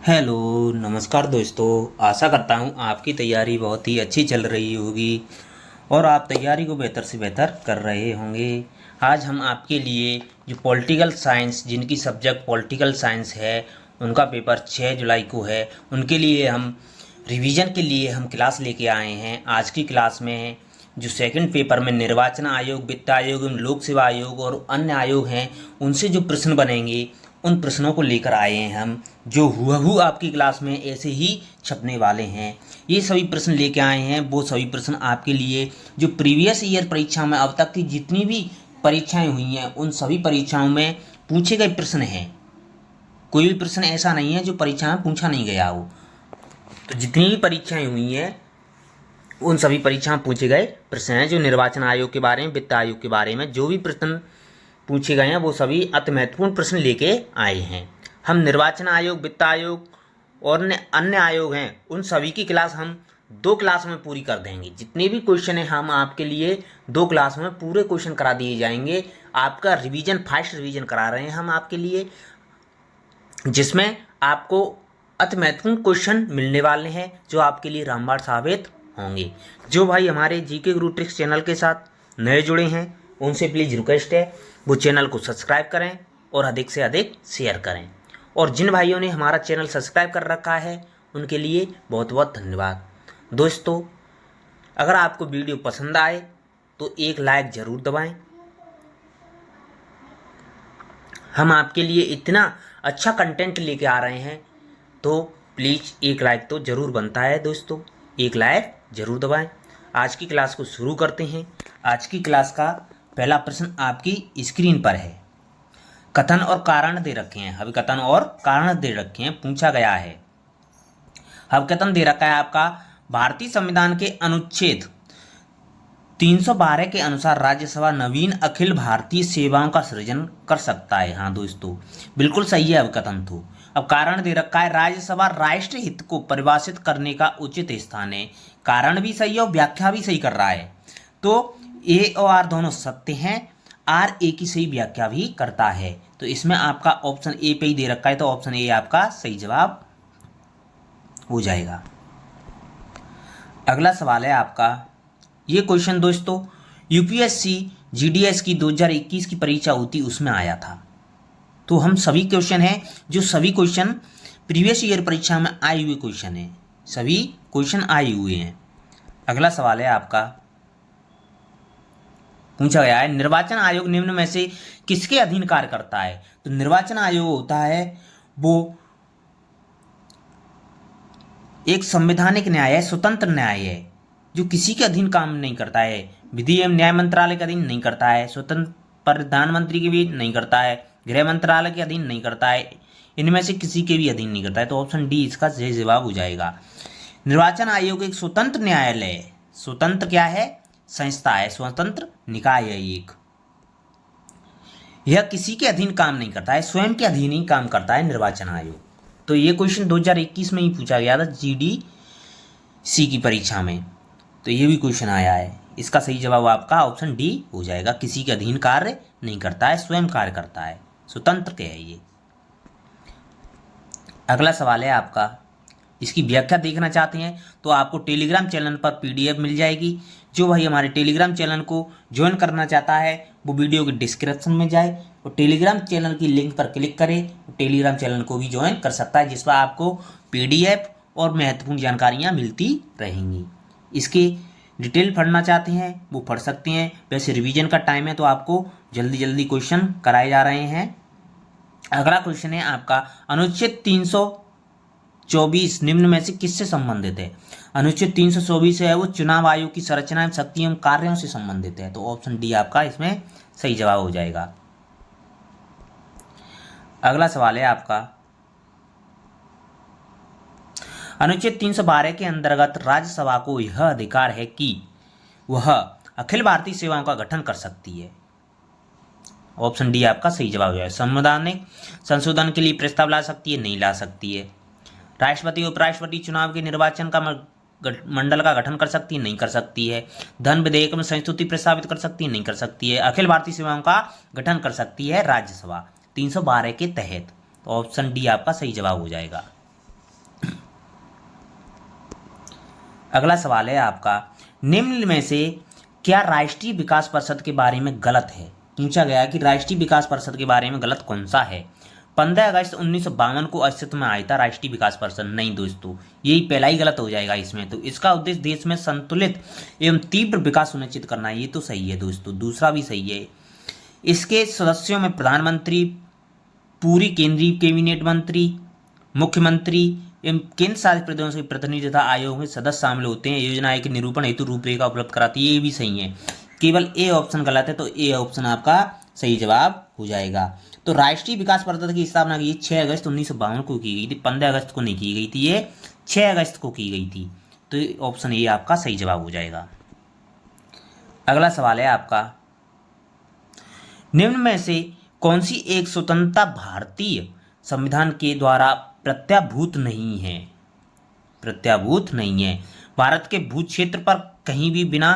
Hello, नमस्कार दोस्तों। आशा करता हूँ आपकी तैयारी बहुत ही अच्छी चल रही होगी और आप तैयारी को बेहतर से बेहतर कर रहे होंगे। आज हम आपके लिए जो पॉलिटिकल साइंस, जिनकी सब्जेक्ट पॉलिटिकल साइंस है, उनका पेपर 6 जुलाई को है, उनके लिए हम रिवीजन के लिए हम क्लास लेके आए हैं। आज की क्लास में जो सेकंड पेपर में निर्वाचन आयोग, वित्त आयोग एवं लोक सेवा आयोग और अन्य आयोग हैं, उनसे जो प्रश्न बनेंगे उन प्रश्नों को लेकर आए हैं हम, जो हुबहू आपकी क्लास में ऐसे ही छपने वाले हैं। ये सभी प्रश्न लेके आए हैं, वो सभी प्रश्न आपके लिए जो प्रीवियस ईयर परीक्षा में अब तक की जितनी भी परीक्षाएं हुई हैं उन सभी परीक्षाओं में पूछे गए प्रश्न हैं। कोई भी प्रश्न ऐसा नहीं है जो परीक्षा में पूछा नहीं गया हो। तो जितनी भी परीक्षाएं हुई हैं उन सभी परीक्षा में पूछे गए प्रश्न हैं, जो निर्वाचन आयोग के बारे में, वित्त आयोग के बारे में जो भी प्रश्न पूछे गए हैं वो सभी अति महत्वपूर्ण प्रश्न लेके आए हैं। हम निर्वाचन आयोग, वित्त आयोग और अन्य आयोग हैं, उन सभी की क्लास हम 2 क्लास में पूरी कर देंगे। जितने भी क्वेश्चन हैं हम आपके लिए 2 क्लास में पूरे क्वेश्चन करा दिए जाएंगे। आपका रिवीजन, फास्ट रिवीजन करा रहे हैं हम आपके लिए, जिसमें आपको अति महत्वपूर्ण क्वेश्चन मिलने वाले हैं जो आपके लिए रामबाण साबित होंगे। जो भाई हमारे जीके गुरु ट्रिक्स चैनल के साथ नए जुड़े हैं उनसे प्लीज़ रिक्वेस्ट है वो चैनल को सब्सक्राइब करें और अधिक से अधिक शेयर करें। और जिन भाइयों ने हमारा चैनल सब्सक्राइब कर रखा है उनके लिए बहुत बहुत धन्यवाद। दोस्तों, अगर आपको वीडियो पसंद आए तो एक लाइक ज़रूर दबाएं। हम आपके लिए इतना अच्छा कंटेंट लेके आ रहे हैं तो प्लीज़ एक लाइक तो ज़रूर बनता है। दोस्तों, एक लाइक ज़रूर दबाएं। आज की क्लास को शुरू करते हैं। आज की क्लास का पहला प्रश्न आपकी स्क्रीन पर है। कथन और कारण दे रखे हैं। अब कथन और कारण दे रखे हैं, पूछा गया है। अब कथन दे रखा है आपका, भारतीय संविधान के अनुच्छेद 312 के अनुसार राज्यसभा नवीन अखिल भारतीय सेवाओं का सृजन कर सकता है। हाँ दोस्तों, बिल्कुल सही है अब कथन तो। अब कारण दे रखा है, राज्यसभा राष्ट्र हित को परिभाषित करने का उचित स्थान है। कारण भी सही है और व्याख्या भी सही कर रहा है। तो ए और आर दोनों सत्य हैं, आर ए की सही व्याख्या भी करता है। तो इसमें आपका ऑप्शन ए पे ही दे रखा है, तो ऑप्शन ए आपका सही जवाब हो जाएगा। अगला सवाल है आपका, ये क्वेश्चन दोस्तों यूपीएससी जीडीएस की 2021 की परीक्षा होती उसमें आया था। तो हम सभी क्वेश्चन हैं, जो सभी क्वेश्चन प्रीवियस ईयर परीक्षा में आए हुए क्वेश्चन हैं, सभी क्वेश्चन आए हुए हैं। अगला सवाल है आपका, पूछा गया है, निर्वाचन आयोग निम्न में से किसके अधीन कार्य करता है। तो निर्वाचन आयोग होता है वो एक संवैधानिक न्याय है, स्वतंत्र न्याय है, जो किसी के अधीन काम नहीं करता है। विधि एवं न्याय मंत्रालय के अधीन नहीं करता है, स्वतंत्र प्रधानमंत्री के भी नहीं करता है, गृह मंत्रालय के अधीन नहीं करता है, इनमें से किसी के भी अधीन नहीं करता है। तो ऑप्शन डी इसका सही जवाब हो जाएगा। निर्वाचन आयोग एक स्वतंत्र न्यायालय है। स्वतंत्र क्या है? संस्था है, स्वतंत्र निकाय है एक। यह किसी के अधीन काम नहीं करता है, स्वयं के अधीन ही काम करता है निर्वाचन आयोग। तो ये क्वेश्चन 2021 में ही पूछा गया था जीडीसी की परीक्षा में, तो ये भी क्वेश्चन आया है। इसका सही जवाब आपका ऑप्शन डी हो जाएगा। किसी के अधीन कार्य नहीं करता है, स्वयं कार्य करता है, स्वतंत्र के है ये। अगला सवाल है आपका, इसकी व्याख्या देखना चाहते हैं तो आपको टेलीग्राम चैनल पर पीडीएफ मिल जाएगी। जो भाई हमारे टेलीग्राम चैनल को ज्वाइन करना चाहता है वो वीडियो के डिस्क्रिप्शन में जाए और टेलीग्राम चैनल की लिंक पर क्लिक करे, टेलीग्राम चैनल को भी ज्वाइन कर सकता है, जिस पर आपको पीडीएफ और महत्वपूर्ण जानकारियाँ मिलती रहेंगी। इसके डिटेल पढ़ना चाहते हैं वो पढ़ सकते हैं। वैसे रिवीजन का टाइम है तो आपको जल्दी जल्दी क्वेश्चन कराए जा रहे हैं। अगला क्वेश्चन है आपका, अनुच्छेद 324 निम्न में से किससे संबंधित है। अनुच्छेद 324 है वो चुनाव आयोग की संरचना, शक्ति एवं कार्यों से संबंधित है। तो ऑप्शन डी आपका इसमें सही जवाब हो जाएगा। अगला सवाल है आपका, अनुच्छेद 312 के अंतर्गत राज्यसभा को यह अधिकार है कि वह अखिल भारतीय सेवाओं का गठन कर सकती है। ऑप्शन डी आपका सही जवाब है। संवैधानिक संशोधन के लिए प्रस्ताव ला सकती है, नहीं ला सकती है। राष्ट्रपति उपराष्ट्रपति चुनाव के निर्वाचन का मंडल का गठन कर सकती है, नहीं कर सकती है। धन विधेयक में संस्तुति प्रस्तावित कर सकती है, नहीं कर सकती है। अखिल भारतीय सेवाओं का गठन कर सकती है राज्यसभा 312 के तहत। तो ऑप्शन डी आपका सही जवाब हो जाएगा। अगला सवाल है आपका, निम्न में से क्या राष्ट्रीय विकास परिषद के बारे में गलत है? पूछा गया कि राष्ट्रीय विकास परिषद के बारे में गलत कौन सा है? 15 अगस्त 1952 को अस्तित्व में आया था राष्ट्रीय विकास परिषद। नहीं दोस्तों, यही पहला ही गलत हो जाएगा इसमें। तो इसका उद्देश्य देश में संतुलित एवं तीव्र विकास सुनिश्चित करना, ये तो सही है दोस्तों। दूसरा भी सही है। इसके सदस्यों में प्रधानमंत्री, पूरी केंद्रीय कैबिनेट मंत्री, मुख्यमंत्री एवं केंद्र शासित प्रदेशों के प्रतिनिधि तथा आयोग के सदस्य शामिल होते हैं। योजना के निरूपण हेतु रूपरेखा उपलब्ध कराती है, ये भी सही है। केवल ए ऑप्शन गलत है, तो ए ऑप्शन आपका सही जवाब हो जाएगा। तो राष्ट्रीय विकास परिषद की स्थापना की 6 अगस्त 1952 को की गई थी, 15 अगस्त को नहीं की गई थी, ये 6 अगस्त को की गई थी। तो ऑप्शन ए आपका सही जवाब हो जाएगा। अगला सवाल है आपका, निम्न में से कौन सी एक स्वतंत्रता भारतीय संविधान के द्वारा प्रत्याभूत नहीं है? प्रत्याभूत नहीं है। भारत के भू क्षेत्र पर कहीं भी बिना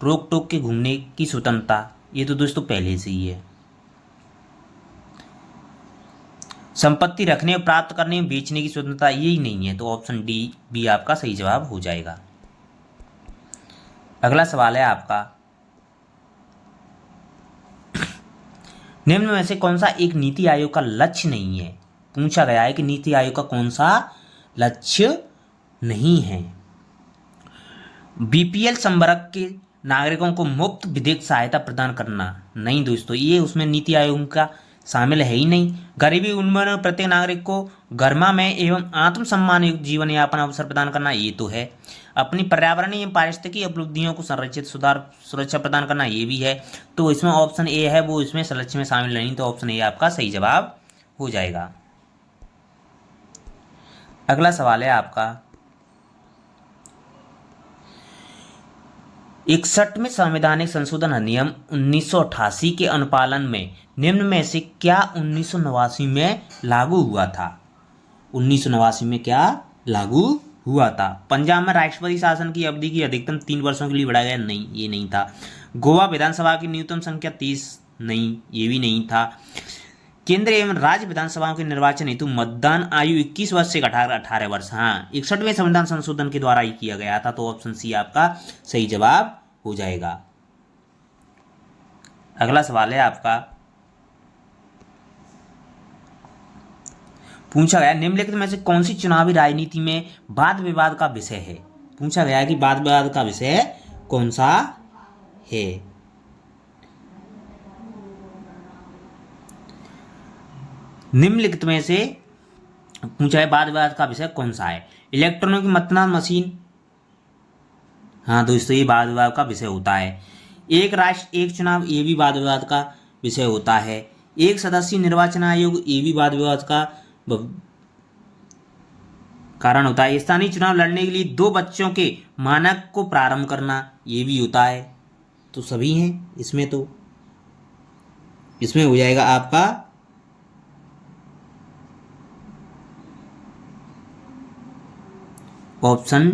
रोक टोक के घूमने की स्वतंत्रता, ये तो दोस्तों पहले से ही है। संपत्ति रखने, प्राप्त करने, बेचने की स्वतंत्रता, यही नहीं है। तो ऑप्शन डी बी आपका सही जवाब हो जाएगा। अगला सवाल है आपका, निम्न में से कौन सा एक नीति आयोग का लक्ष्य नहीं है? पूछा गया है कि नीति आयोग का कौन सा लक्ष्य नहीं है। बीपीएल संवर्ग के नागरिकों को मुफ्त विधिक सहायता प्रदान करना, नहीं दोस्तों, ये उसमें नीति आयोग का शामिल है ही नहीं। गरीबी उन्मूलन, प्रत्येक नागरिक को गरिमा में एवं आत्मसम्मान युक्त जीवन यापन अवसर प्रदान करना, ये तो है। अपनी पर्यावरणीय एवं पारिस्थितिकी उपलब्धियों को संरक्षित सुधार सुरक्षा प्रदान करना, ये भी है। तो इसमें ऑप्शन ए है, वो इसमें लक्ष्य में शामिल नहीं, तो ऑप्शन ए आपका सही जवाब हो जाएगा। अगला सवाल है आपका, 61वें संवैधानिक संशोधन अधिनियम 1988 के अनुपालन में निम्न में से क्या 1989 में लागू हुआ था? 1989 में क्या लागू हुआ था? पंजाब में राष्ट्रपति शासन की अवधि की अधिकतम 3 वर्षों के लिए बढ़ाया गया, नहीं, ये नहीं था। गोवा विधानसभा की न्यूनतम संख्या 30, नहीं, ये भी नहीं था। केंद्र एवं राज्य विधानसभाओं के निर्वाचन हेतु मतदान आयु 21 वर्ष से 18 वर्ष, हाँ, 61वें संविधान संशोधन के द्वारा ही किया गया था। तो ऑप्शन सी आपका सही जवाब हो जाएगा। अगला सवाल है आपका, पूछा गया निम्नलिखित में से कौन सी चुनावी राजनीति में वाद विवाद का विषय है? पूछा गया कि वाद विवाद का विषय कौन सा है? निम्नलिखित में से पूछा है वाद विवाद का विषय कौन सा है? इलेक्ट्रॉनिक मतदान मशीन, हाँ दोस्तों, ये वाद विवाद का विषय होता है। एक राष्ट्र एक चुनाव, ये भी वाद विवाद का विषय होता है। एक सदस्यीय निर्वाचन आयोग, ये भी वाद विवाद का कारण होता है। स्थानीय चुनाव लड़ने के लिए 2 बच्चों के मानक को प्रारंभ करना, ये भी होता है। तो सभी हैं इसमें, तो इसमें हो जाएगा आपका ऑप्शन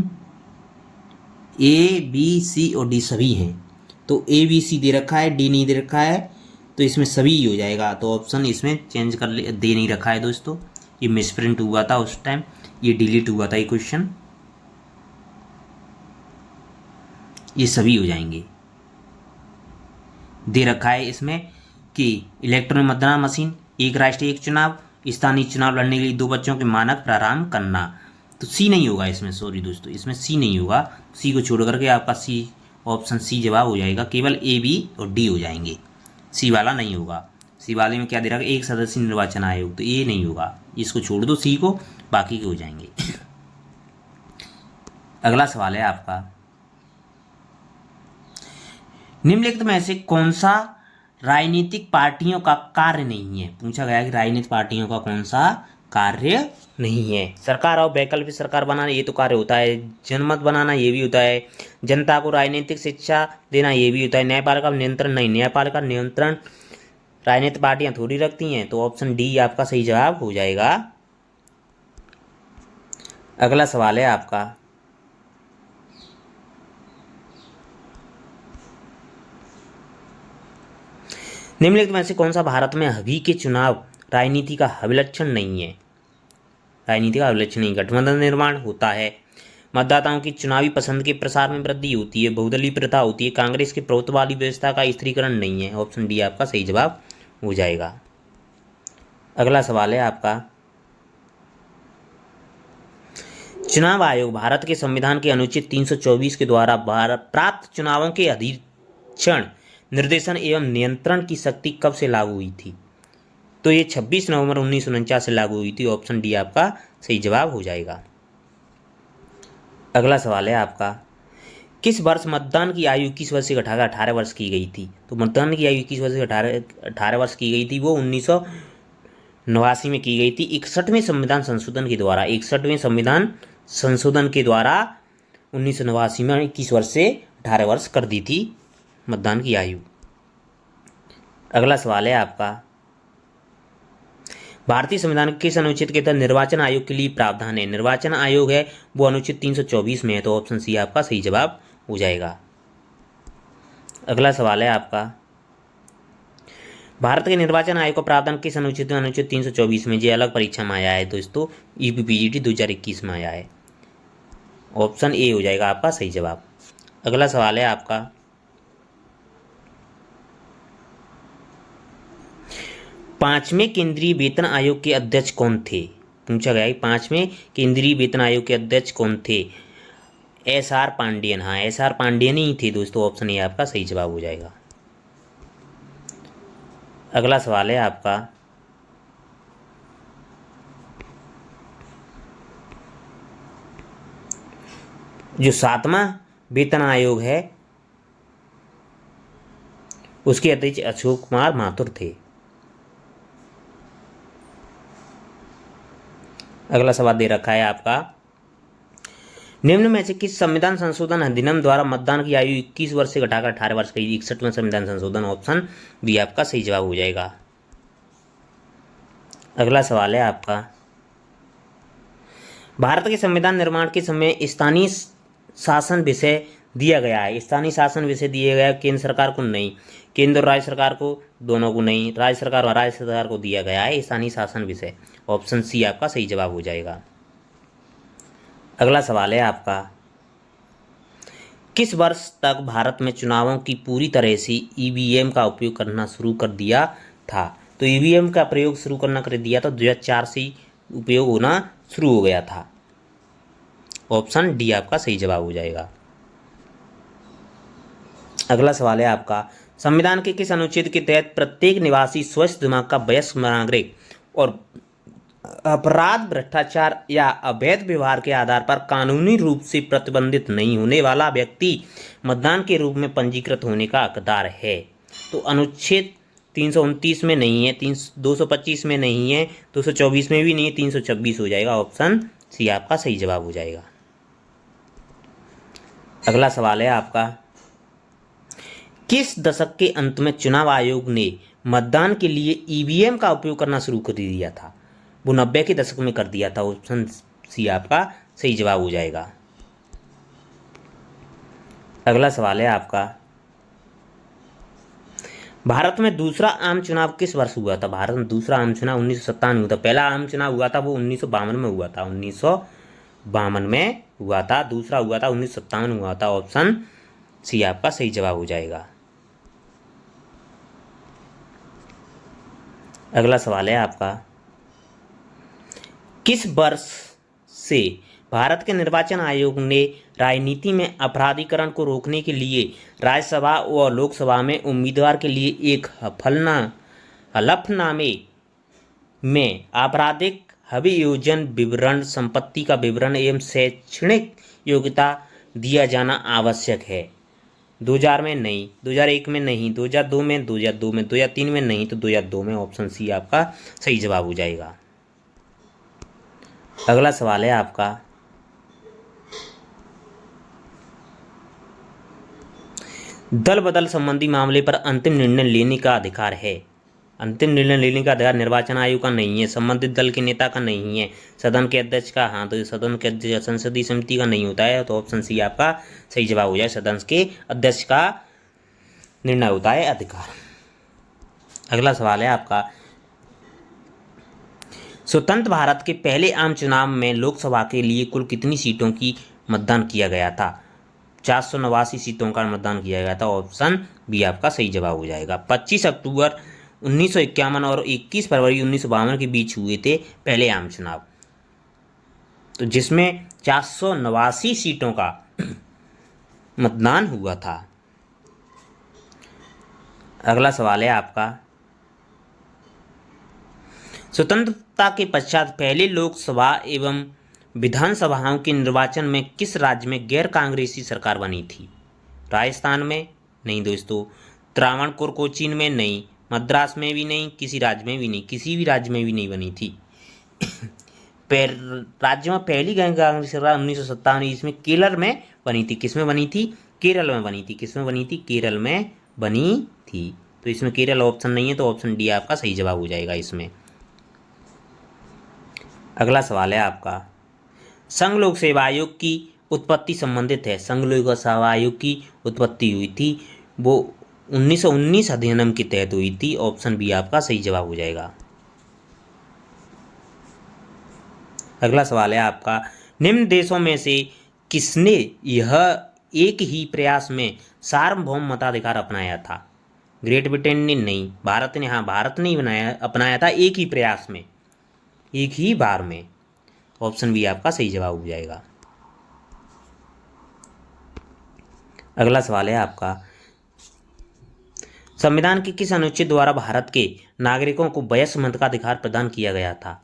ए, बी, सी और डी, सभी हैं। तो ए, बी, सी दे रखा है, डी नहीं दे रखा है, तो इसमें सभी हो जाएगा। तो ऑप्शन इसमें चेंज कर ले, दे नहीं रखा है दोस्तों, ये मिसप्रिंट हुआ था उस टाइम, ये डिलीट हुआ था ये क्वेश्चन, ये सभी हो जाएंगे। दे रखा है इसमें कि इलेक्ट्रॉनिक मतदान मशीन, एक राष्ट्र एक चुनाव, स्थानीय चुनाव लड़ने के लिए 2 बच्चों के मानक प्रारंभ करना। तो सी नहीं होगा इसमें, सॉरी दोस्तों, इसमें सी नहीं होगा। सी को छोड़ करके आपका सी, ऑप्शन सी जवाब हो जाएगा। केवल ए, बी और डी हो जाएंगे, सी वाला नहीं होगा। सी वाले में क्या दे रहा है? एक सदस्यीय निर्वाचन आयोग, तो ये नहीं होगा, इसको छोड़ दो सी को, बाकी के हो जाएंगे। अगला सवाल है आपका, निम्नलिखित में से कौन सा राजनीतिक पार्टियों का कार्य नहीं है? पूछा गया कि राजनीतिक पार्टियों का कौन सा कार्य नहीं है। सरकार और वैकल्पिक सरकार बनाना, ये तो कार्य होता है। जनमत बनाना, ये भी होता है। जनता को राजनीतिक शिक्षा देना, ये भी होता है। न्यायपालिका नियंत्रण, नहीं, न्यायपालिका नियंत्रण राजनीतिक पार्टियां थोड़ी रखती हैं। तो ऑप्शन डी आपका सही जवाब हो जाएगा। अगला सवाल है आपका, निम्नलिखित में से कौन सा भारत में अभी के चुनाव राजनीति का अभिलक्षण नहीं है? राजनीति का अभिलक्षण नहीं, गठबंधन निर्माण होता है। मतदाताओं की चुनावी पसंद के प्रसार में वृद्धि होती है, बहुदलीय प्रथा होती है, कांग्रेस के प्रभुत्व वाली व्यवस्था का स्थिरीकरण नहीं है। ऑप्शन डी आपका सही जवाब हो जाएगा। अगला सवाल है आपका, चुनाव आयोग भारत के संविधान के अनुच्छेद 324 के द्वारा प्राप्त चुनावों के अधीक्षण, निर्देशन एवं नियंत्रण की शक्ति कब से लागू हुई थी? तो ये 26 नवंबर 1949 से लागू हुई थी। ऑप्शन डी आपका सही जवाब हो जाएगा। अगला सवाल है आपका, किस वर्ष मतदान की आयु 21 वर्ष से घटाकर 18 वर्ष की गई थी? तो मतदान की आयु 21 वर्ष से 18 वर्ष की गई थी, वो 1989 में की गई थी 61वें संविधान संशोधन के द्वारा। 61वें संविधान संशोधन के द्वारा 1989 में 21 वर्ष से 18 वर्ष कर दी थी मतदान की आयु। अगला सवाल है आपका, भारतीय संविधान के किस अनुच्छेद के तहत निर्वाचन आयोग के लिए प्रावधान है? निर्वाचन आयोग है वो अनुच्छेद 324 में है, तो ऑप्शन सी आपका सही जवाब हो जाएगा। अगला सवाल है आपका, भारत के निर्वाचन आयोग का प्रावधान किस अनुच्छेद में? अनुच्छेद 324 में। ये अलग परीक्षा में आया है दोस्तों, यूपीपीजीटी 2021 में आया है। ऑप्शन ए हो जाएगा आपका सही जवाब। अगला सवाल है आपका, पांचवें केंद्रीय वेतन आयोग के अध्यक्ष कौन थे? पूछा गया है पांचवें केंद्रीय वेतन आयोग के अध्यक्ष कौन थे? एस.आर. पांडियन। हाँ, एस.आर. पांडियन ही थे दोस्तों। ऑप्शन ए आपका सही जवाब हो जाएगा। अगला सवाल है आपका, जो 7वां वेतन आयोग है उसके अध्यक्ष अशोक कुमार माथुर थे। अगला सवाल दे रखा है आपका, निम्न में से किस संविधान संशोधन अधिनियम द्वारा मतदान की आयु 21 वर्ष से घटाकर 18 वर्ष की? 61वां संविधान संशोधन। ऑप्शन बी आपका सही जवाब हो जाएगा। अगला सवाल है आपका, भारत के संविधान निर्माण के समय स्थानीय शासन विषय दिया गया है। स्थानीय शासन विषय दिया गया है केंद्र सरकार को नहीं, केंद्र और राज्य सरकार को दोनों को नहीं, राज्य सरकार और राज्य सरकार को दिया गया है स्थानीय शासन विषय। ऑप्शन सी आपका सही जवाब हो जाएगा। अगला सवाल है आपका, किस वर्ष तक भारत में चुनावों की पूरी तरह से ईवीएम का उपयोग करना शुरू कर दिया था? तो ईवीएम का प्रयोग शुरू करना कर दिया था 2004 से उपयोग होना शुरू हो गया था। ऑप्शन डी आपका सही जवाब हो जाएगा। अगला सवाल है आपका, संविधान के किस अनुच्छेद के तहत प्रत्येक निवासी स्वस्थ दिमाग का वयस्क नागरिक और अपराध, भ्रष्टाचार या अवैध व्यवहार के आधार पर कानूनी रूप से प्रतिबंधित नहीं होने वाला व्यक्ति मतदान के रूप में पंजीकृत होने का हकदार है? तो अनुच्छेद 329 में नहीं है, 225 में नहीं है, 224 में भी नहीं है, 326 हो जाएगा। ऑप्शन सी आपका सही जवाब हो जाएगा। अगला सवाल है आपका, किस दशक के अंत में चुनाव आयोग ने मतदान के लिए ईवीएम का उपयोग करना शुरू कर दिया था? वो 90 के दशक में कर दिया था। ऑप्शन सी आपका सही जवाब हो जाएगा। अगला सवाल है आपका, भारत में दूसरा आम चुनाव किस वर्ष हुआ था? भारत में दूसरा आम चुनाव 1957 में हुआ था। पहला आम चुनाव हुआ था वो 1952 में हुआ था, 1952 में हुआ था। दूसरा हुआ था 1957 में हुआ था। ऑप्शन सी आपका सही जवाब हो जाएगा। अगला सवाल है आपका, किस वर्ष से भारत के निर्वाचन आयोग ने राजनीति में अपराधीकरण को रोकने के लिए राज्यसभा और लोकसभा में उम्मीदवार के लिए एक हलफनामे में आपराधिक अभियोजन विवरण, संपत्ति का विवरण एवं शैक्षणिक योग्यता दिया जाना आवश्यक है? 2000 में नहीं, 2001 में नहीं, 2002 में, 2002 में, 2003 में नहीं, तो 2002 में। ऑप्शन सी आपका सही जवाब हो जाएगा। अगला सवाल है आपका, दल बदल संबंधी मामले पर अंतिम निर्णय लेने का अधिकार है? अंतिम निर्णय लेने का अधिकार निर्वाचन आयोग का नहीं है, संबंधित दल के नेता का नहीं है, सदन के अध्यक्ष का। हाँ, तो सदन के अध्यक्ष संसदीय समिति का नहीं होता है, तो ऑप्शन सी आपका सही जवाब हो जाए। सदन के अध्यक्ष का निर्णय होता है अधिकार। अगला सवाल है आपका, स्वतंत्र भारत के पहले आम चुनाव में लोकसभा के लिए कुल कितनी सीटों की मतदान किया गया था। 489 सीटों का मतदान किया गया था। ऑप्शन बी आपका सही जवाब हो जाएगा। 25 अक्टूबर 1951 और 21 फरवरी 1952 के बीच हुए थे पहले आम चुनाव, तो जिसमें 489 सीटों का मतदान हुआ था। अगला सवाल है आपका, स्वतंत्रता के पश्चात पहले लोकसभा एवं विधानसभाओं के निर्वाचन में किस राज्य में गैर कांग्रेसी सरकार बनी थी? राजस्थान में नहीं दोस्तों, त्रावणकोर कोचीन में नहीं, मद्रास में भी नहीं, किसी राज्य में भी नहीं, किसी भी राज्य में भी नहीं बनी थी। राज्य में पहली गैर कांग्रेसी सरकार 1957 ईस्वी में केरल में बनी थी। किस में बनी थी? केरल में बनी थी। किस में बनी थी? केरल में बनी थी। तो इसमें केरल ऑप्शन नहीं है, तो ऑप्शन डी आपका सही जवाब हो जाएगा इसमें। अगला सवाल है आपका, संघ लोक सेवा आयोग की उत्पत्ति संबंधित है। संघ लोक सेवा आयोग की उत्पत्ति हुई थी वो 1919 अधिनियम के तहत हुई थी। ऑप्शन बी आपका सही जवाब हो जाएगा। अगला सवाल है आपका, निम्न देशों में से किसने यह एक ही प्रयास में सार्वभौम मताधिकार अपनाया था? ग्रेट ब्रिटेन ने नहीं, भारत ने, हाँ भारत ने अपनाया था एक ही प्रयास में, एक ही बार में। ऑप्शन बी आपका सही जवाब हो जाएगा। अगला सवाल है आपका, संविधान के किस अनुच्छेद द्वारा भारत के नागरिकों को वयस्क मत का अधिकार प्रदान किया गया था?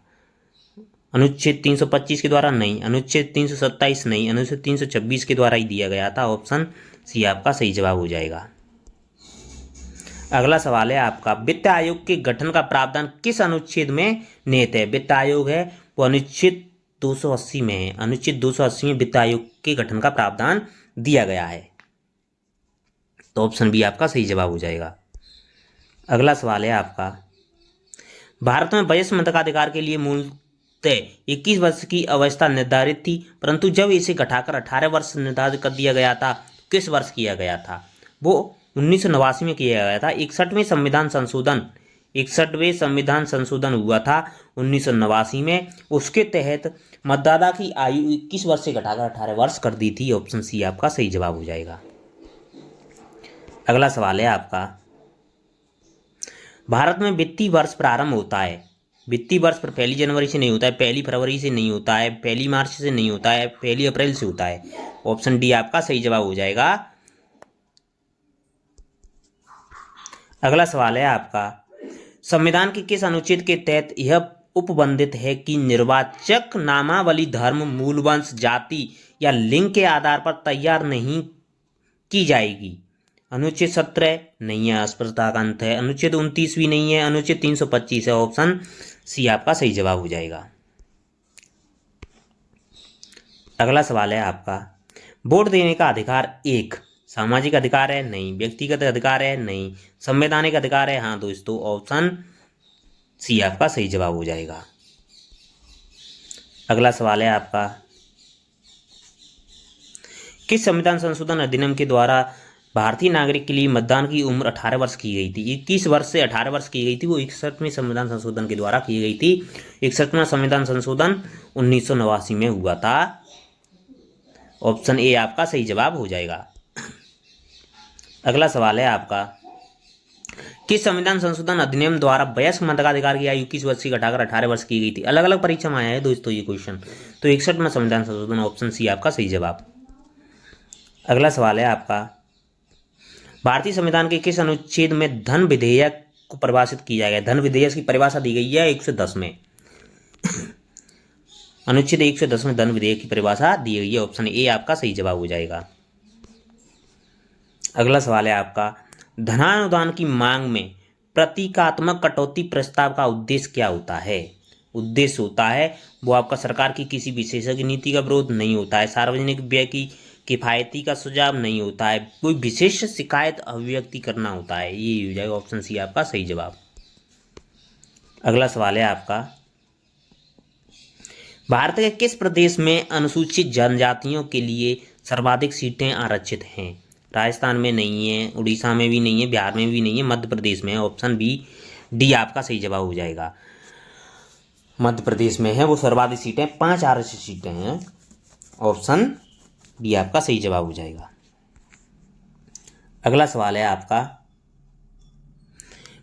अनुच्छेद 325 के द्वारा नहीं, अनुच्छेद 327 नहीं, अनुच्छेद 326 के द्वारा ही दिया गया था। ऑप्शन सी आपका सही जवाब हो जाएगा। अगला सवाल है आपका, वित्त आयोग के गठन का प्रावधान किस अनुच्छेद में निहित है? वित्त आयोग है वो अनुच्छेद 280 में है। अनुच्छेद 280 में वित्त आयोग के गठन का प्रावधान दिया गया है। तो ऑप्शन बी आपका सही जवाब हो जाएगा। अगला सवाल है आपका, भारत में वयस्क मताधिकार के लिए मूलतः 21 वर्ष की अवस्था निर्धारित थी, परंतु जब इसे घटाकर 18 वर्ष निर्धारित कर दिया गया था, किस वर्ष किया गया था? वो 1989 में किया गया था। 61वें संविधान संशोधन हुआ था 1989 में। उसके तहत मतदाता की आयु 21 वर्ष से घटाकर 18 वर्ष कर दी थी। ऑप्शन सी आपका सही जवाब हो जाएगा। अगला सवाल है आपका, भारत में वित्तीय वर्ष प्रारंभ होता है, वित्तीय वर्ष पर 1 जनवरी से नहीं होता है, 1 फरवरी से नहीं होता है, 1 मार्च से नहीं होता है, 1 अप्रैल से होता है। ऑप्शन डी आपका सही जवाब हो जाएगा। अगला सवाल है आपका, संविधान के किस अनुच्छेद के तहत यह उपबंधित है कि निर्वाचक नामावली धर्म, मूल वंश, जाति या लिंग के आधार पर तैयार नहीं की जाएगी? अनुच्छेद 17 नहीं है, अस्पृश्यता का अंत है। अनुच्छेद 29 भी नहीं है, अनुच्छेद 325 है। ऑप्शन सी आपका सही जवाब हो जाएगा। अगला सवाल है आपका, वोट देने का अधिकार एक सामाजिक अधिकार है? नहीं। व्यक्तिगत अधिकार है? नहीं। संवैधानिक अधिकार है? हाँ दोस्तों, ऑप्शन सी आपका सही जवाब हो जाएगा। अगला सवाल है आपका, किस संविधान संशोधन अधिनियम के द्वारा भारतीय नागरिक के लिए मतदान की उम्र 18 वर्ष की गई थी? 21 वर्ष से 18 वर्ष की गई थी। वो 61वें संविधान संशोधन के द्वारा की गई थी। 61वां संविधान संशोधन 1989 में हुआ था। ऑप्शन ए आपका सही जवाब हो जाएगा। अगला सवाल है आपका, किस संविधान संशोधन अधिनियम द्वारा वयस्क मताधिकार की आयु 21 वर्ष से घटाकर 18 वर्ष की गई थी? अलग अलग परीक्षा में आया है दोस्तों ये क्वेश्चन। तो 61वां संविधान संशोधन, ऑप्शन सी आपका सही जवाब। अगला सवाल है आपका, भारतीय संविधान के किस अनुच्छेद में धन विधेयक को परिभाषित किया गया? धन विधेयक की परिभाषा दी गई है 110 में। अनुच्छेद 110 में धन विधेयक की परिभाषा दी गई है। ऑप्शन ए आपका सही जवाब हो जाएगा। अगला सवाल है आपका, धनानुदान की मांग में प्रतीकात्मक कटौती प्रस्ताव का उद्देश्य क्या होता है? उद्देश्य होता है वो आपका सरकार की किसी विशेषज्ञ नीति का विरोध नहीं होता है, सार्वजनिक व्यय की किफायती का सुझाव नहीं होता है, कोई विशेष शिकायत अभिव्यक्ति करना होता है। ये हो जाएगा ऑप्शन सी आपका सही जवाब। अगला सवाल है आपका, भारत के किस प्रदेश में अनुसूचित जनजातियों के लिए सर्वाधिक सीटें आरक्षित हैं? राजस्थान में नहीं है, उड़ीसा में भी नहीं है, बिहार में भी नहीं है, मध्य प्रदेश में है। ऑप्शन बी डी आपका सही जवाब हो जाएगा। मध्य प्रदेश में है वो सर्वाधिक सीटें, 5 आरक्षित सीटें हैं। ऑप्शन बी आपका सही जवाब हो जाएगा। अगला सवाल है आपका,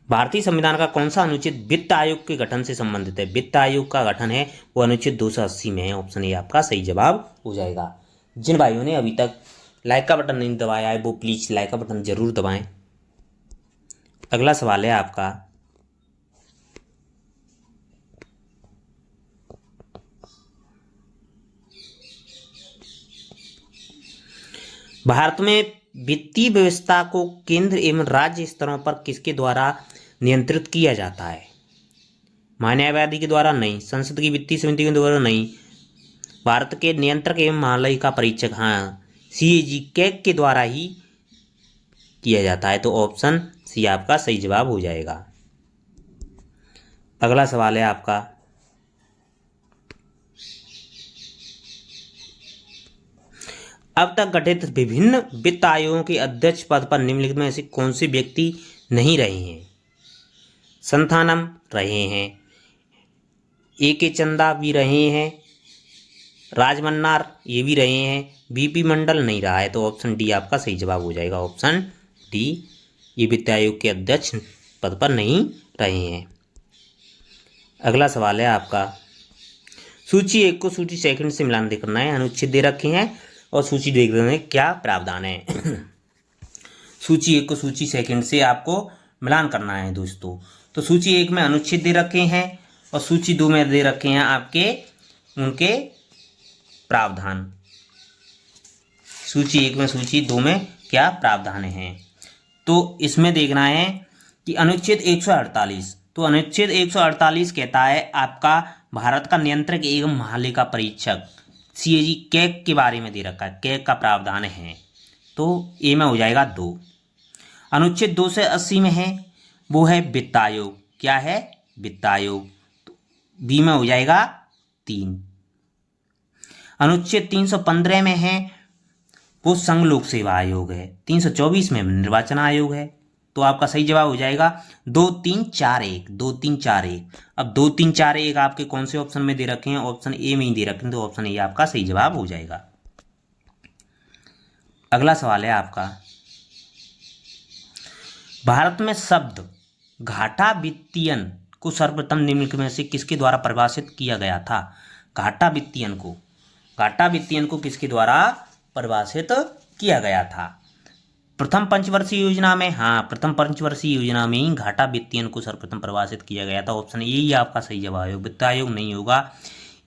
भारतीय संविधान का कौन सा अनुच्छेद वित्त आयोग के गठन से संबंधित है? वित्त आयोग का गठन है वो अनुच्छेद 280 में है। ऑप्शन ए आपका सही जवाब हो जाएगा। जिन भाइयों ने अभी तक लाइक का बटन नहीं दबाया है वो प्लीज लाइक का बटन जरूर दबाएं। अगला सवाल है आपका, भारत में वित्तीय व्यवस्था को केंद्र एवं राज्य स्तरों पर किसके द्वारा नियंत्रित किया जाता है? महान्यायवादी के द्वारा नहीं, संसद की वित्तीय समिति के द्वारा नहीं, भारत के नियंत्रक एवं महालयिका परीक्षक हाँ सीएजी कैग के द्वारा ही किया जाता है। तो ऑप्शन सी आपका सही जवाब हो जाएगा। अगला सवाल है आपका, अब तक गठित विभिन्न वित्त आयोगों के अध्यक्ष पद पर निम्नलिखित में से कौन से व्यक्ति नहीं रहे हैं? संथानम रहे हैं, ए के चंदा भी रहे हैं, राजमन्नार ये भी रहे हैं, बीपी मंडल नहीं रहा है। तो ऑप्शन डी आपका सही जवाब हो जाएगा। ऑप्शन डी, ये वित्त आयोग के अध्यक्ष पद पर नहीं रहे हैं। अगला सवाल है आपका, सूची 1 को सूची सेकंड से मिलान करना है। अनुच्छेद दे रखे हैं और सूची देख रहे हैं क्या प्रावधान है। सूची 1 को सूची सेकंड से आपको मिलान करना है दोस्तों। तो सूची 1 में अनुच्छेद दे रखे हैं और सूची 2 में दे रखे हैं आपके उनके प्रावधान। सूची 1 में सूची 2 में क्या प्रावधान हैं। तो इसमें देखना है कि अनुच्छेद 148, तो अनुच्छेद 148 कहता है आपका भारत का नियंत्रक एवं महालेखा परीक्षक सीएजी कैग के बारे में दे रखा है, कैग का प्रावधान है। तो ए में हो जाएगा 2। अनुच्छेद 280 में है वो है वित्त आयोग, क्या है वित्त आयोग, तो बी में हो जाएगा 3। अनुच्छेद 315 में है वो संघ लोक सेवा आयोग है, 324 में निर्वाचन आयोग है। तो आपका सही जवाब हो जाएगा 2 3 4 1, 2 3 4 1। अब 2 3 4 1 आपके कौन से ऑप्शन में दे रखे हैं? ऑप्शन ए में ही दे रखे हैं, तो ऑप्शन ए आपका सही जवाब हो जाएगा। अगला सवाल है आपका, भारत में शब्द घाटा वित्तीयन को सर्वप्रथम निम्नलिखित में से किसके द्वारा परिभाषित किया गया था? घाटा वित्तीयन को किसके द्वारा परिभाषित किया गया था? प्रथम पंचवर्षीय योजना में, हाँ प्रथम पंचवर्षीय योजना में ही घाटा वित्तीयन को सर्वप्रथम परिभाषित किया गया था। ऑप्शन ए ही आपका सही जवाब है। वित्त आयोग नहीं होगा,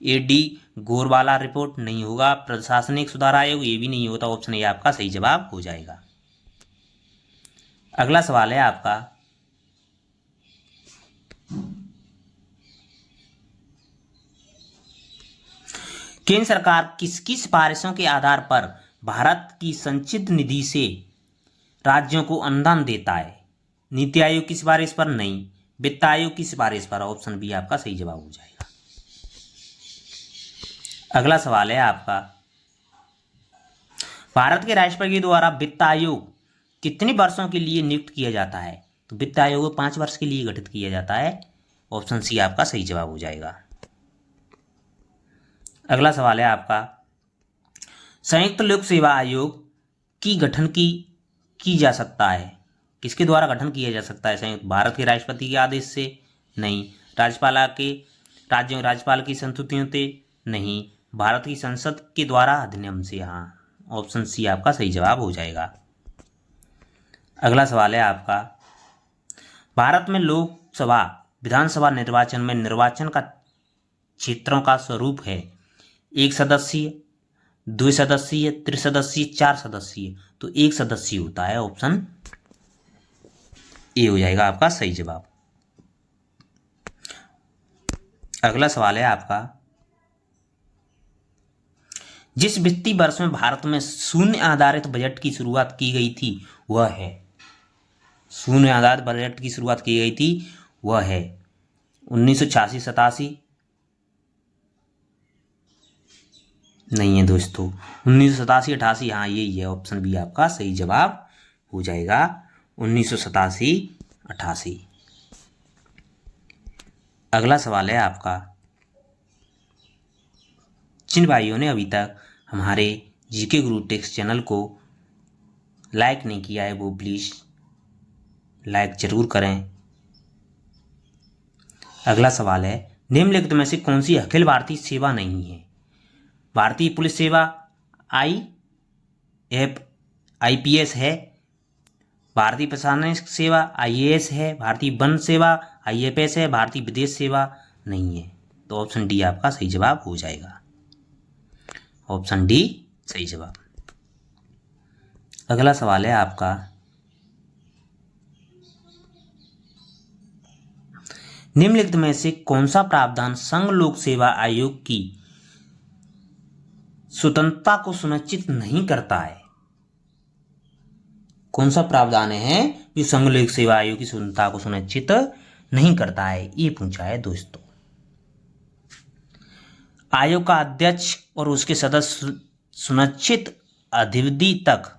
एडी गोरवाला रिपोर्ट नहीं होगा, प्रशासनिक सुधार आयोग ये भी नहीं होता। ऑप्शन ए आपका सही जवाब हो जाएगा। अगला सवाल है आपका, केंद्र सरकार किसकी सिफारिशों के आधार पर भारत की संचित निधि से राज्यों को अनुदान देता है? नीति आयोग की सिफारिश पर नहीं, वित्त आयोग की सिफारिश पर। ऑप्शन बी आपका सही जवाब हो जाएगा। अगला सवाल है आपका, भारत के राष्ट्रपति द्वारा वित्त आयोग कितने वर्षों के लिए नियुक्त किया जाता है? तो वित्त आयोग को 5 वर्ष के लिए गठित किया जाता है। ऑप्शन सी आपका सही जवाब हो जाएगा। अगला सवाल है आपका, संयुक्त लोक सेवा आयोग की गठन की जा सकता है, किसके द्वारा गठन किया जा सकता है? संयुक्त भारत के राष्ट्रपति के आदेश से नहीं, राज्यपाल की संस्तुतियों से नहीं, भारत की संसद के द्वारा अधिनियम से। हाँ ऑप्शन सी आपका सही जवाब हो जाएगा। अगला सवाल है आपका, भारत में लोकसभा विधानसभा निर्वाचन में निर्वाचन का क्षेत्रों का स्वरूप है 1 सदस्यीय, 2 सदस्यीय, त्रिसदस्यीय, 4 सदस्यीय। तो 1 सदस्यीय होता है। ऑप्शन ए हो जाएगा आपका सही जवाब। अगला सवाल है आपका, जिस वित्तीय वर्ष में भारत में शून्य आधारित बजट की शुरुआत की गई थी वह है, शून्य आधारित बजट की शुरुआत की गई थी वह है 1986-87 नहीं है दोस्तों, 1987-88। हाँ यही है, ऑप्शन बी आपका सही जवाब हो जाएगा 1987-88। अगला सवाल है आपका, जिन भाइयों ने अभी तक हमारे जीके गुरु टेक्स चैनल को लाइक नहीं किया है वो प्लीज़ लाइक जरूर करें। अगला सवाल है, निम्नलिखित में से कौन सी अखिल भारतीय सेवा नहीं है? भारतीय पुलिस सेवा IPS है, भारतीय प्रशासनिक सेवा IAS है, भारतीय वन सेवा IFS है, भारतीय विदेश सेवा नहीं है। तो ऑप्शन डी आपका सही जवाब हो जाएगा। ऑप्शन डी सही जवाब। अगला सवाल है आपका, निम्नलिखित में से कौन सा प्रावधान संघ लोक सेवा आयोग की स्वतंत्रता को सुनिश्चित नहीं करता है? कौन सा प्रावधान है जो संघ लोक सेवा आयोग की स्वतंत्रता को सुनिश्चित नहीं करता है, ये पूछा है दोस्तों। आयोग का अध्यक्ष और उसके सदस्य सुनिश्चित अवधि तक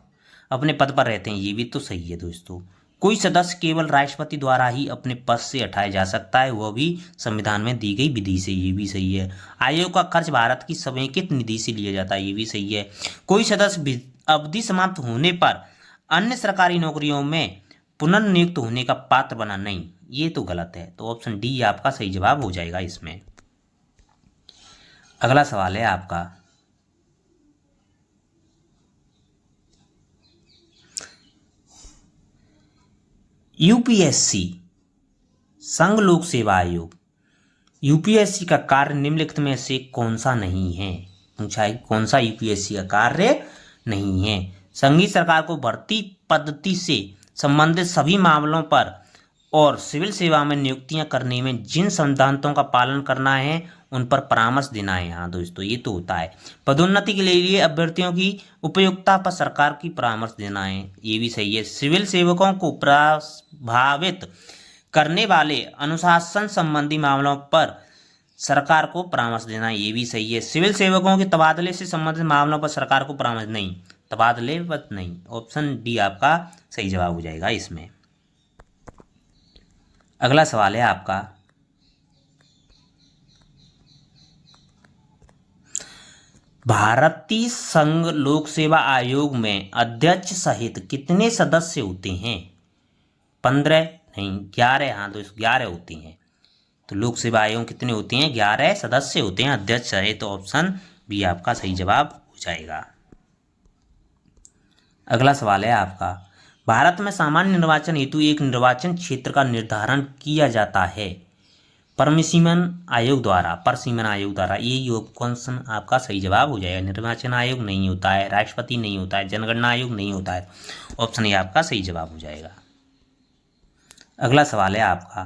अपने पद पर रहते हैं, ये भी तो सही है दोस्तों। कोई सदस्य केवल राष्ट्रपति द्वारा ही अपने पद से हटाया जा सकता है, वह भी संविधान में दी गई विधि से, ये भी सही है। आयोग का खर्च भारत की समेकित निधि से लिया जाता है, ये भी सही है। कोई सदस्य अवधि समाप्त होने पर अन्य सरकारी नौकरियों में पुनर्नियुक्त होने का पात्र बना नहीं, ये तो गलत है। तो ऑप्शन डी आपका सही जवाब हो जाएगा इसमें। अगला सवाल है आपका, UPSC संघ लोक सेवा आयोग UPSC का कार्य निम्नलिखित में से कौन सा नहीं है? पूछा है कौन सा UPSC का कार्य नहीं है? संघीय सरकार को भर्ती पद्धति से संबंधित सभी मामलों पर और सिविल सेवा में नियुक्तियां करने में जिन सिद्धांतों का पालन करना है उन पर परामर्श देना है। हाँ दोस्तों, ये तो होता है। पदोन्नति के लिए अभ्यर्थियों की उपयुक्तता पर सरकार की परामर्श देना है, ये भी सही है। सिविल सेवकों को प्रभावित करने वाले अनुशासन संबंधी मामलों पर सरकार को परामर्श देना, ये भी सही है। सिविल सेवकों के तबादले से संबंधित मामलों पर सरकार को परामर्श नहीं, तबादले वत नहीं। ऑप्शन डी आपका सही जवाब हो जाएगा इसमें। अगला सवाल है आपका, भारतीय संघ लोक सेवा आयोग में अध्यक्ष सहित कितने सदस्य होते हैं? 15 नहीं 11। हाँ दोस्तों 11 होते हैं। तो लोक सेवा आयोग कितने होते हैं? 11 सदस्य होते हैं अध्यक्ष सहित। तो ऑप्शन बी आपका सही जवाब हो जाएगा। अगला सवाल है आपका, भारत में सामान्य निर्वाचन हेतु एक निर्वाचन क्षेत्र का निर्धारण किया जाता है परसीमन आयोग द्वारा। ये क्वेश्चन आपका सही जवाब हो जाएगा। निर्वाचन आयोग नहीं होता है, राष्ट्रपति नहीं होता है, जनगणना आयोग नहीं होता है। ऑप्शन ए आपका सही जवाब हो जाएगा। अगला सवाल है आपका,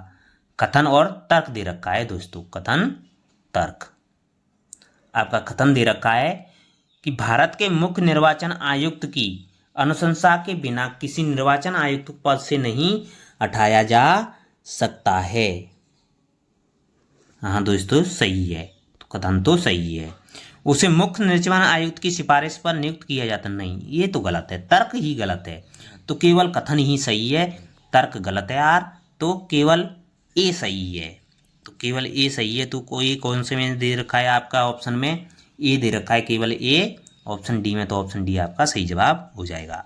कथन और तर्क दे रखा है दोस्तों। कथन तर्क आपका कथन दे रखा है कि भारत के मुख्य निर्वाचन आयुक्त की अनुशंसा के बिना किसी निर्वाचन आयुक्त पद से नहीं हटाया जा सकता है। हाँ दोस्तों सही है, तो कथन तो सही है। उसे मुख्य निर्वाचन आयुक्त की सिफारिश पर नियुक्त किया जाता नहीं, ये तो गलत है। तर्क ही गलत है, तो केवल कथन ही सही है, तर्क गलत है यार। तो केवल ए सही है, तो केवल ए सही है। तो कोई कौन से में दे रखा है आपका ऑप्शन में? ए दे रखा है, केवल ए ऑप्शन डी में। तो ऑप्शन डी आपका सही जवाब हो जाएगा।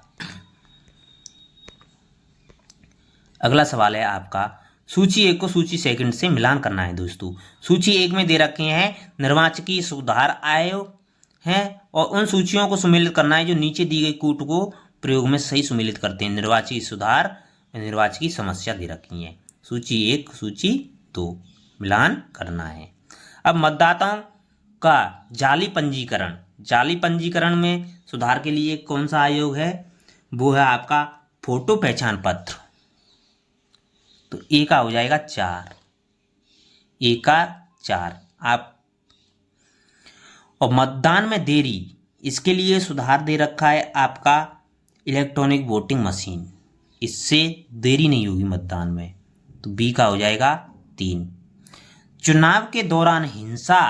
अगला सवाल है आपका, सूची 1 को सूची सेकंड से मिलान करना है दोस्तों। सूची 1 में दे रखे हैं निर्वाचकीय सुधार आयोग हैं और उन सूचियों को सम्मिलित करना है जो नीचे दी गई कूट को प्रयोग में सही सम्मिलित करते हैं। निर्वाचकीय सुधार निर्वाचकीय समस्या दे रखी है। सूची 1 सूची 2 मिलान करना है। अब मतदाताओं का जाली पंजीकरण में सुधार के लिए कौन सा आयोग है? वो है आपका फोटो पहचान पत्र। तो ए का हो जाएगा 4, ए का 4 आप। और मतदान में देरी, इसके लिए सुधार दे रखा है आपका इलेक्ट्रॉनिक वोटिंग मशीन, इससे देरी नहीं होगी मतदान में। तो बी का हो जाएगा 3। चुनाव के दौरान हिंसा,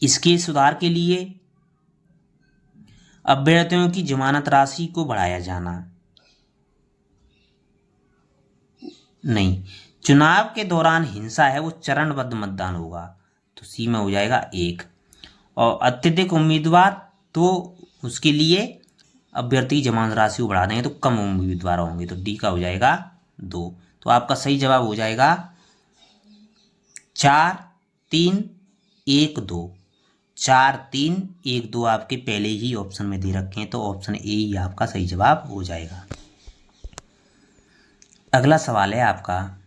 इसके सुधार के लिए अभ्यर्थियों की जमानत राशि को बढ़ाया जाना नहीं। चुनाव के दौरान हिंसा है वो चरणबद्ध मतदान होगा, तो सी में हो जाएगा 1। और अत्यधिक उम्मीदवार तो उसके लिए अभ्यर्थी जमानत राशि को बढ़ा देंगे तो कम उम्मीदवार होंगे, तो डी का हो जाएगा 2। तो आपका सही जवाब हो जाएगा 4 3 1 2। 4 3 1 2 आपके पहले ही ऑप्शन में दे रखे हैं, तो ऑप्शन ए ही आपका सही जवाब हो जाएगा। अगला सवाल है आपका,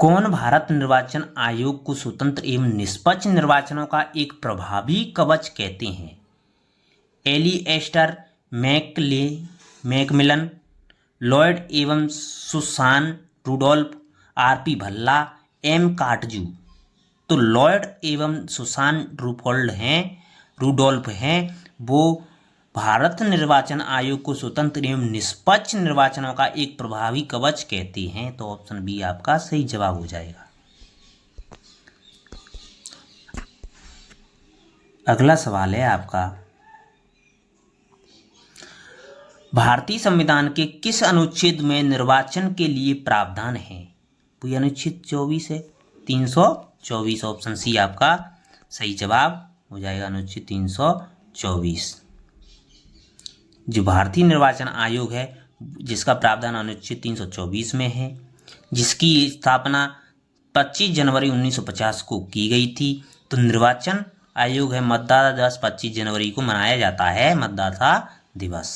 कौन भारत निर्वाचन आयोग को स्वतंत्र एवं निष्पक्ष निर्वाचनों का एक प्रभावी कवच कहते हैं? एलिएस्टर मैकमिलन, लॉयड एवं Susan Rudolph, RP Bhalla, M Katju. तो लॉयड एवं सुसान रुडोल्फ हैं वो भारत निर्वाचन आयोग को स्वतंत्र एवं निष्पक्ष निर्वाचनों का एक प्रभावी कवच कहते हैं, तो ऑप्शन बी आपका सही जवाब हो जाएगा। अगला सवाल है आपका, भारतीय संविधान के किस अनुच्छेद में निर्वाचन के लिए प्रावधान है? तो अनुच्छेद 24 है, 324। ऑप्शन सी आपका सही जवाब हो जाएगा, अनुच्छेद 324। जो भारतीय निर्वाचन आयोग है जिसका प्रावधान अनुच्छेद 324 में है, जिसकी स्थापना 25 जनवरी 1950 को की गई थी। तो निर्वाचन आयोग है मतदाता दिवस 25 जनवरी को मनाया जाता है मतदाता दिवस।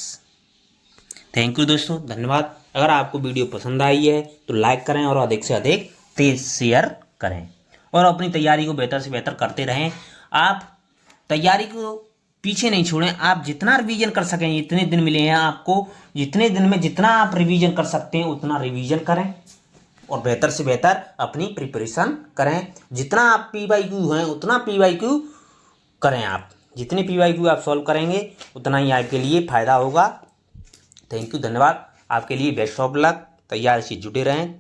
थैंक यू दोस्तों, धन्यवाद। अगर आपको वीडियो पसंद आई है तो लाइक करें और अधिक से अधिक तेज शेयर करें और अपनी तैयारी को बेहतर से बेहतर करते रहें। आप तैयारी को पीछे नहीं छोड़ें, आप जितना रिवीजन कर सकें, इतने दिन मिले हैं आपको, जितने दिन में जितना आप रिवीजन कर सकते हैं उतना रिवीजन करें और बेहतर से बेहतर अपनी प्रिपरेशन करें। जितना आप PYQ हैं उतना PYQ करें। आप जितने PYQ आप सॉल्व करेंगे उतना ही आपके लिए फ़ायदा होगा। थैंक यू, धन्यवाद। आपके लिए बेस्ट ऑफ लक। तैयारी से जुड़े रहें।